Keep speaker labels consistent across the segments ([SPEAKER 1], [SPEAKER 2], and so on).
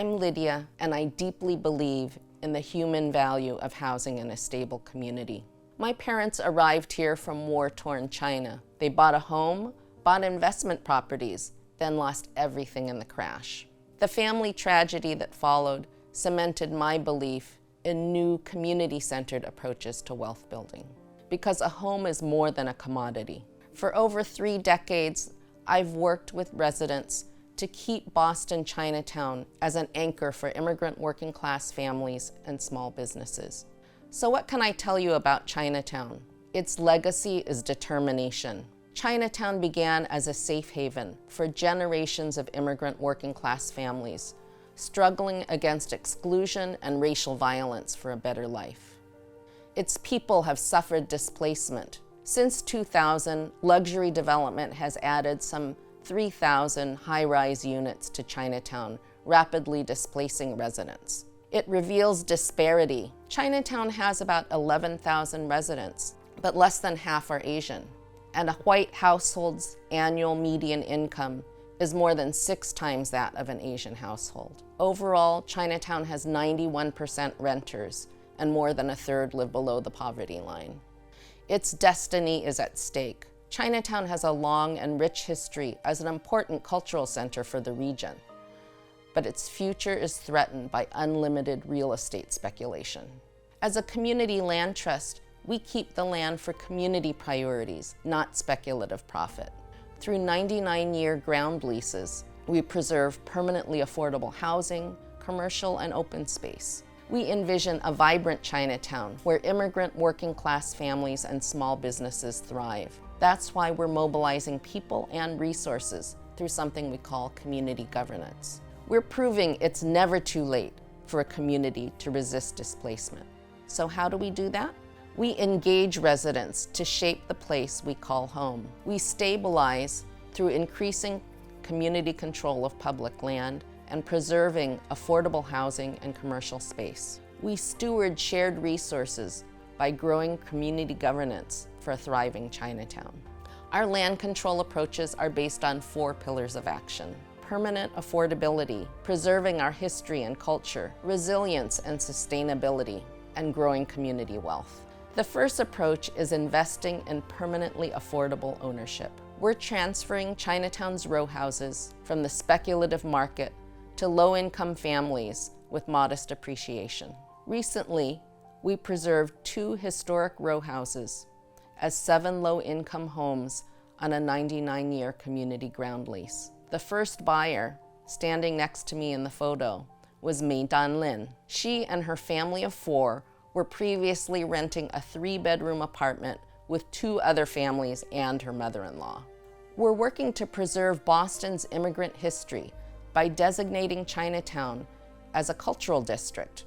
[SPEAKER 1] I'm Lydia, and I deeply believe in the human value of housing in a stable community. My parents arrived here from war-torn China. They bought a home, bought investment properties, then lost everything in the crash. The family tragedy that followed cemented my belief in new community-centered approaches to wealth building. Because a home is more than a commodity. For over 3 decades, I've worked with residents to keep Boston Chinatown as an anchor for immigrant working class families and small businesses. So what can I tell you about Chinatown? Its legacy is determination. Chinatown began as a safe haven for generations of immigrant working class families, struggling against exclusion and racial violence for a better life. Its people have suffered displacement. Since 2000, luxury development has added some 3,000 high-rise units to Chinatown, rapidly displacing residents. It reveals disparity. Chinatown has about 11,000 residents, but less than half are Asian. And a white household's annual median income is more than 6 times that of an Asian household. Overall, Chinatown has 91% renters, and more than a third live below the poverty line. Its destiny is at stake. Chinatown has a long and rich history as an important cultural center for the region, but its future is threatened by unlimited real estate speculation. As a community land trust, we keep the land for community priorities, not speculative profit. Through 99-year ground leases, we preserve permanently affordable housing, commercial, and open space. We envision a vibrant Chinatown where immigrant working class families and small businesses thrive. That's why we're mobilizing people and resources through something we call community governance. We're proving it's never too late for a community to resist displacement. So how do we do that? We engage residents to shape the place we call home. We stabilize through increasing community control of public land and preserving affordable housing and commercial space. We steward shared resources by growing community governance for a thriving Chinatown. Our land control approaches are based on 4 pillars of action: permanent affordability, preserving our history and culture, resilience and sustainability, and growing community wealth. The first approach is investing in permanently affordable ownership. We're transferring Chinatown's row houses from the speculative market to low-income families with modest appreciation. Recently, we preserved 2 historic row houses as 7 low-income homes on a 99-year community ground lease. The first buyer, standing next to me in the photo, was Mei Dan-lin. She and her family of 4 were previously renting a 3-bedroom apartment with 2 other families and her mother-in-law. We're working to preserve Boston's immigrant history by designating Chinatown as a cultural district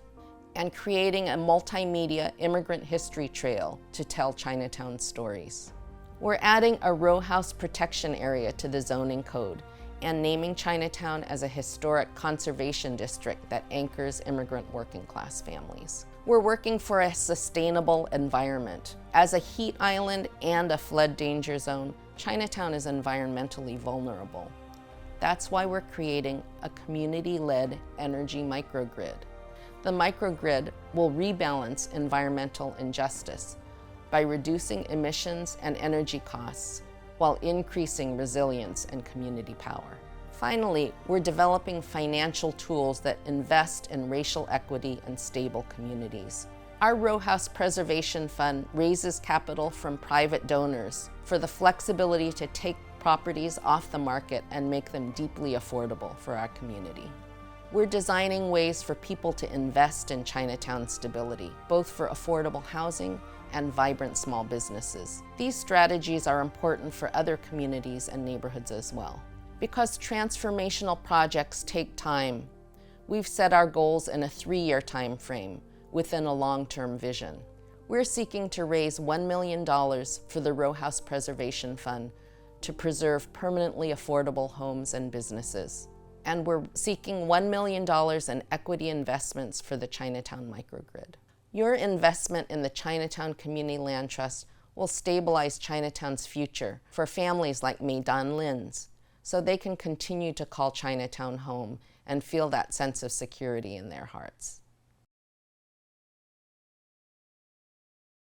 [SPEAKER 1] and creating a multimedia immigrant history trail to tell Chinatown stories. We're adding a row house protection area to the zoning code and naming Chinatown as a historic conservation district that anchors immigrant working class families. We're working for a sustainable environment. As a heat island and a flood danger zone, Chinatown is environmentally vulnerable. That's why we're creating a community-led energy microgrid. The microgrid will rebalance environmental injustice by reducing emissions and energy costs while increasing resilience and community power. Finally, we're developing financial tools that invest in racial equity and stable communities. Our Row House Preservation Fund raises capital from private donors for the flexibility to take properties off the market and make them deeply affordable for our community. We're designing ways for people to invest in Chinatown stability, both for affordable housing and vibrant small businesses. These strategies are important for other communities and neighborhoods as well. Because transformational projects take time, we've set our goals in a 3-year time frame within a long-term vision. We're seeking to raise $1 million for the Row House Preservation Fund to preserve permanently affordable homes and businesses. And we're seeking $1 million in equity investments for the Chinatown microgrid. Your investment in the Chinatown Community Land Trust will stabilize Chinatown's future for families like Mei Dan-lin's, so they can continue to call Chinatown home and feel that sense of security in their hearts.